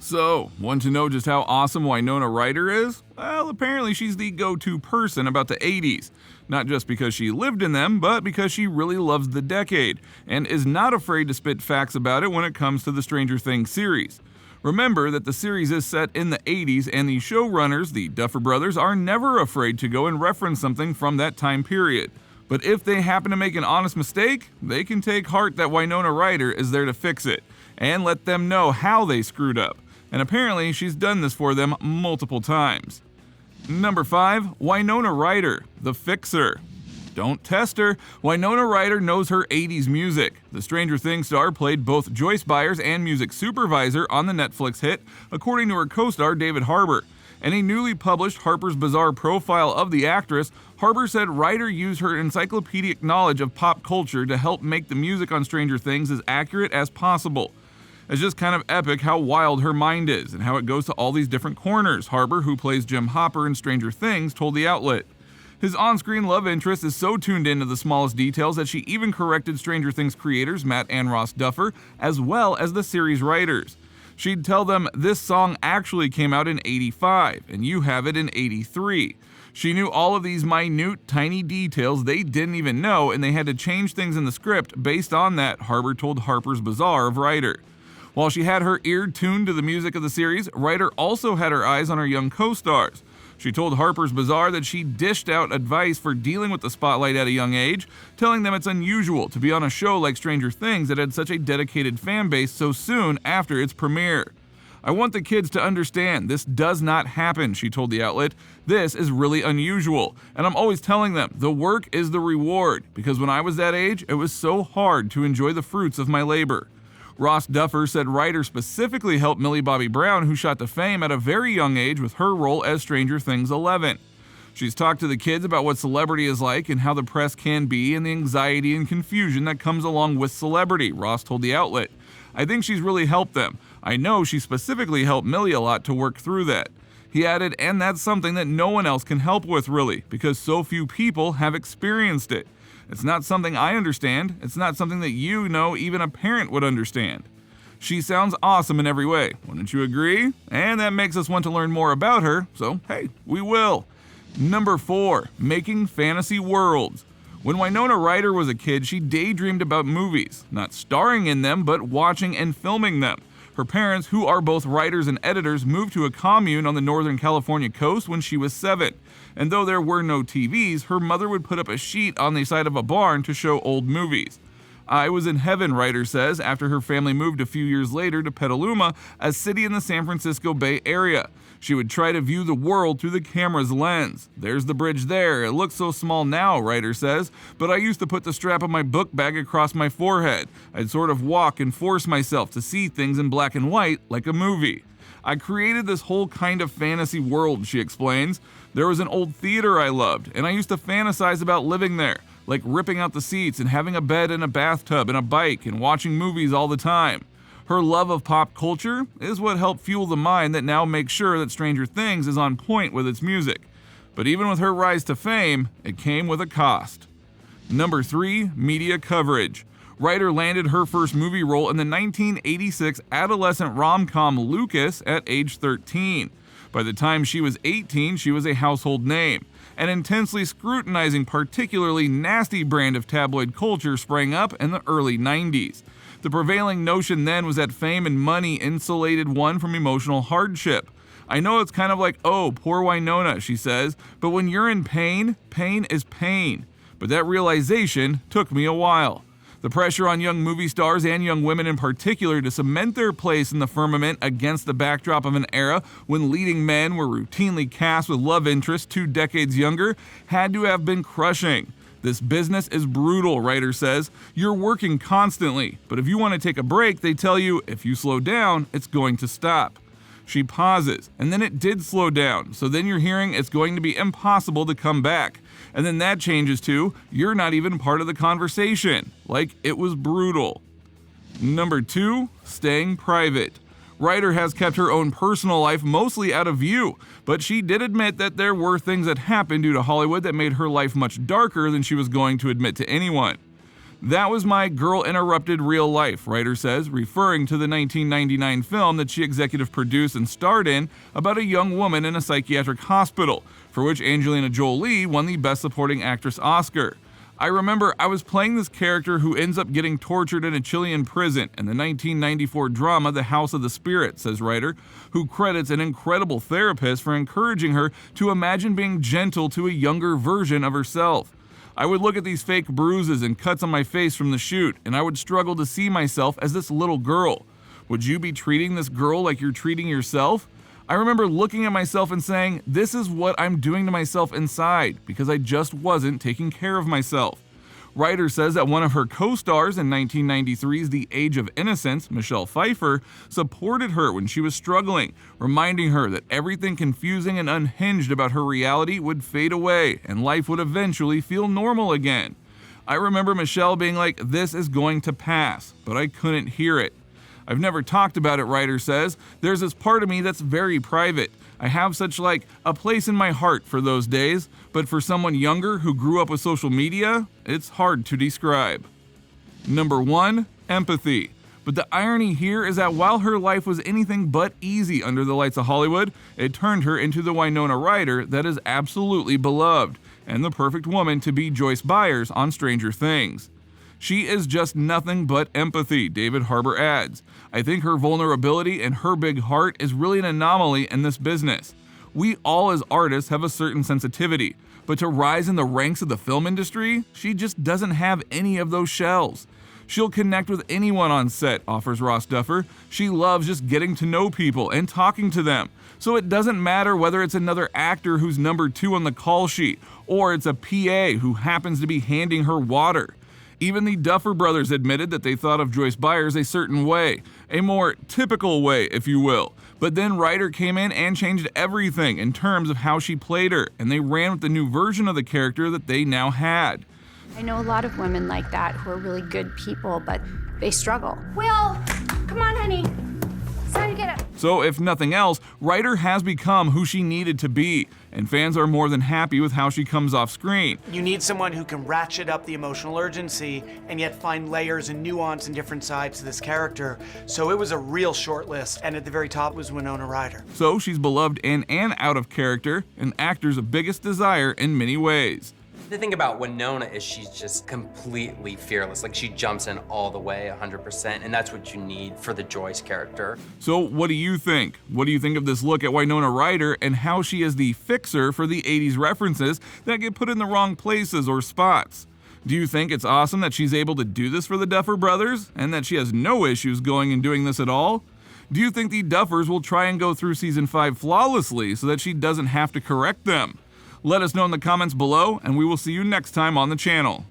So, want to know just how awesome Winona Ryder is? Well, apparently she's the go-to person about the 80s. Not just because she lived in them, but because she really loves the decade, and is not afraid to spit facts about it when it comes to the Stranger Things series. Remember that the series is set in the 80s, and the showrunners, the Duffer Brothers, are never afraid to go and reference something from that time period. But if they happen to make an honest mistake, they can take heart that Winona Ryder is there to fix it, and let them know how they screwed up. And apparently she's done this for them multiple times. Number 5, Winona Ryder, the fixer. Don't test her. Winona Ryder knows her 80s music. The Stranger Things star played both Joyce Byers and music supervisor on the Netflix hit, according to her co-star David Harbour. In a newly published Harper's Bazaar profile of the actress, Harper said Ryder used her encyclopedic knowledge of pop culture to help make the music on Stranger Things as accurate as possible. It's just kind of epic how wild her mind is and how it goes to all these different corners, Harper, who plays Jim Hopper in Stranger Things, told the outlet. His on-screen love interest is so tuned into the smallest details that she even corrected Stranger Things creators Matt and Ross Duffer, as well as the series writers. She'd tell them this song actually came out in '85, and you have it in '83. She knew all of these minute, tiny details they didn't even know, and they had to change things in the script based on that, Harper told Harper's Bazaar of Ryder. While she had her ear tuned to the music of the series, Ryder also had her eyes on her young co-stars. She told Harper's Bazaar that she dished out advice for dealing with the spotlight at a young age, telling them it's unusual to be on a show like Stranger Things that had such a dedicated fan base so soon after its premiere. I want the kids to understand this does not happen, she told the outlet. This is really unusual, and I'm always telling them the work is the reward, because when I was that age, it was so hard to enjoy the fruits of my labor. Ross Duffer said Ryder specifically helped Millie Bobby Brown, who shot to fame at a very young age with her role as Stranger Things 11. She's talked to the kids about what celebrity is like and how the press can be and the anxiety and confusion that comes along with celebrity, Ross told the outlet. I think she's really helped them. I know she specifically helped Millie a lot to work through that. He added, and that's something that no one else can help with really, because so few people have experienced it. It's not something I understand. It's not something that even a parent would understand. She sounds awesome in every way. Wouldn't you agree? And that makes us want to learn more about her, so hey, we will. Number 4, making fantasy worlds. When Winona Ryder was a kid, she daydreamed about movies, not starring in them, but watching and filming them. Her parents, who are both writers and editors, moved to a commune on the Northern California coast when she was 7. And though there were no TVs, her mother would put up a sheet on the side of a barn to show old movies. I was in heaven, Ryder says, after her family moved a few years later to Petaluma, a city in the San Francisco Bay Area. She would try to view the world through the camera's lens. There's the bridge there. It looks so small now, Ryder says, but I used to put the strap of my book bag across my forehead. I'd sort of walk and force myself to see things in black and white like a movie. I created this whole kind of fantasy world, she explains. There was an old theater I loved, and I used to fantasize about living there, like ripping out the seats and having a bed and a bathtub and a bike and watching movies all the time. Her love of pop culture is what helped fuel the mind that now makes sure that Stranger Things is on point with its music. But even with her rise to fame, it came with a cost. Number 3, media coverage. Ryder landed her first movie role in the 1986 adolescent rom-com Lucas at age 13. By the time she was 18, she was a household name. An intensely scrutinizing, particularly nasty brand of tabloid culture sprang up in the early 90s. The prevailing notion then was that fame and money insulated one from emotional hardship. I know it's kind of like, oh, poor Winona, she says, but when you're in pain, pain is pain. But that realization took me a while. The pressure on young movie stars and young women in particular to cement their place in the firmament against the backdrop of an era when leading men were routinely cast with love interests 2 decades younger had to have been crushing. This business is brutal, Ryder says. You're working constantly, but if you want to take a break, they tell you if you slow down, it's going to stop. She pauses, and then it did slow down, so then you're hearing it's going to be impossible to come back. And then that changes to, you're not even part of the conversation. Like, it was brutal. Number 2, staying private. Ryder has kept her own personal life mostly out of view, but she did admit that there were things that happened due to Hollywood that made her life much darker than she was going to admit to anyone. That was my girl interrupted real life, Ryder says, referring to the 1999 film that she executive produced and starred in about a young woman in a psychiatric hospital, for which Angelina Jolie won the Best Supporting Actress Oscar. I remember I was playing this character who ends up getting tortured in a Chilean prison in the 1994 drama The House of the Spirit, says Ryder, who credits an incredible therapist for encouraging her to imagine being gentle to a younger version of herself. I would look at these fake bruises and cuts on my face from the shoot, and I would struggle to see myself as this little girl. Would you be treating this girl like you're treating yourself? I remember looking at myself and saying, this is what I'm doing to myself inside, because I just wasn't taking care of myself. Ryder says that one of her co-stars in 1993's The Age of Innocence, Michelle Pfeiffer, supported her when she was struggling, reminding her that everything confusing and unhinged about her reality would fade away and life would eventually feel normal again. I remember Michelle being like, this is going to pass, but I couldn't hear it. I've never talked about it, Ryder says. There's this part of me that's very private. I have such like a place in my heart for those days, but for someone younger who grew up with social media, it's hard to describe. Number 1, empathy. But the irony here is that while her life was anything but easy under the lights of Hollywood, it turned her into the Winona Ryder that is absolutely beloved, and the perfect woman to be Joyce Byers on Stranger Things. She is just nothing but empathy, David Harbour adds. I think her vulnerability and her big heart is really an anomaly in this business. We all as artists have a certain sensitivity, but to rise in the ranks of the film industry, she just doesn't have any of those shells. She'll connect with anyone on set, offers Ross Duffer. She loves just getting to know people and talking to them. So it doesn't matter whether it's another actor who's number 2 on the call sheet, or it's a PA who happens to be handing her water. Even the Duffer Brothers admitted that they thought of Joyce Byers a certain way, a more typical way, if you will. But then Ryder came in and changed everything in terms of how she played her, and they ran with the new version of the character that they now had. I know a lot of women like that who are really good people, but they struggle. Will, come on, honey. It's time to get up. So if nothing else, Ryder has become who she needed to be, and fans are more than happy with how she comes off screen. You need someone who can ratchet up the emotional urgency and yet find layers and nuance and different sides to this character. So it was a real short list, and at the very top was Winona Ryder. So she's beloved in and out of character, an actor's biggest desire in many ways. The thing about Winona is she's just completely fearless. Like, she jumps in all the way, 100%, and that's what you need for the Joyce character. So what do you think? What do you think of this look at Winona Ryder and how she is the fixer for the 80s references that get put in the wrong places or spots? Do you think it's awesome that she's able to do this for the Duffer Brothers and that she has no issues going and doing this at all? Do you think the Duffers will try and go through season 5 flawlessly so that she doesn't have to correct them? Let us know in the comments below, and we will see you next time on the channel.